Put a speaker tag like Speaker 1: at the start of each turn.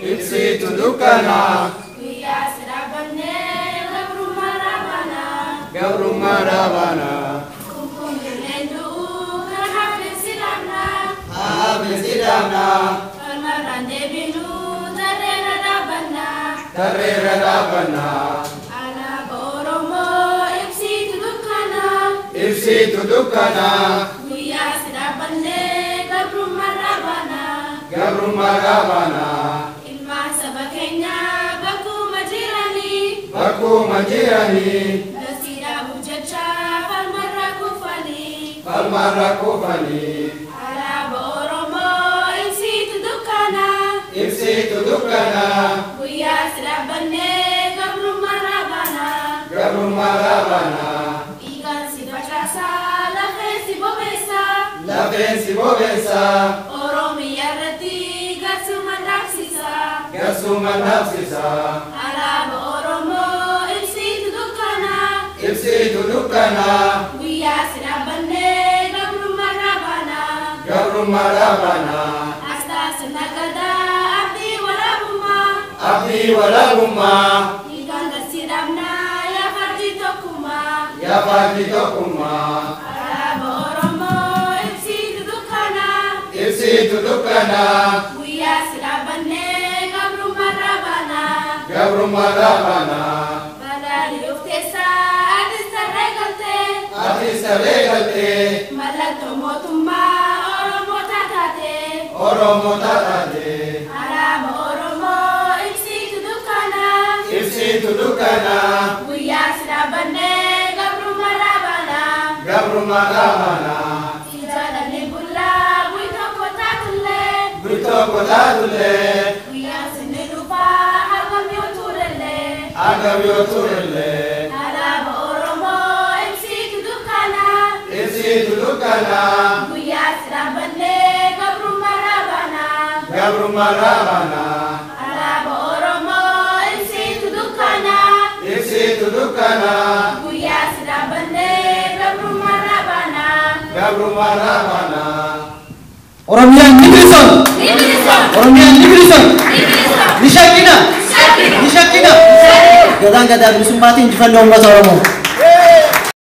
Speaker 1: Ibsi tudukana Gabruma Ravana Tarera Ravana Ibsi tudukana Gabruma Ravana Baku majirani Falmarra kufani
Speaker 2: Araba Oromo Ibsi tudukana
Speaker 1: Buya sirabane
Speaker 2: Gabruma
Speaker 1: Ravana
Speaker 2: Ikan si patrasa
Speaker 1: Lafe si bobesa
Speaker 2: Oromi yarati
Speaker 1: Gasuman nafsisa
Speaker 2: Araba Oromo
Speaker 1: Ibsi tudukana
Speaker 2: Buya sirabane
Speaker 1: Gabruma Ravana
Speaker 2: Asta senagada
Speaker 1: Abdi walagumma
Speaker 2: Ikan siramna
Speaker 1: Ya fardi tokuma
Speaker 2: Araba Oromo
Speaker 1: Ibsi tudukana
Speaker 2: Buya sirabane
Speaker 1: Gabruma Ravana
Speaker 2: Balali uftesa
Speaker 1: Artista regalte
Speaker 2: Malato motumba
Speaker 1: Oromo tatate
Speaker 2: Araba Oromo Ibsi
Speaker 1: tudukana
Speaker 2: Buya sirabane
Speaker 1: Gabruma Ravana
Speaker 2: Ijadani bulla
Speaker 1: Brito kotatule
Speaker 2: Buya sinilupa
Speaker 1: Agam yoturele
Speaker 2: Araba Oromo Ibsi
Speaker 1: tudukana
Speaker 2: Buya sirabane
Speaker 1: Gabruma Ravana
Speaker 2: Araba Oromo Ibsi
Speaker 1: tudukana
Speaker 2: Buya sirabane
Speaker 1: Gabruma Ravana
Speaker 3: Oromia Nigrisan Nishakina Gadang-gadang Bisumati Intifan Dong Mas Oromo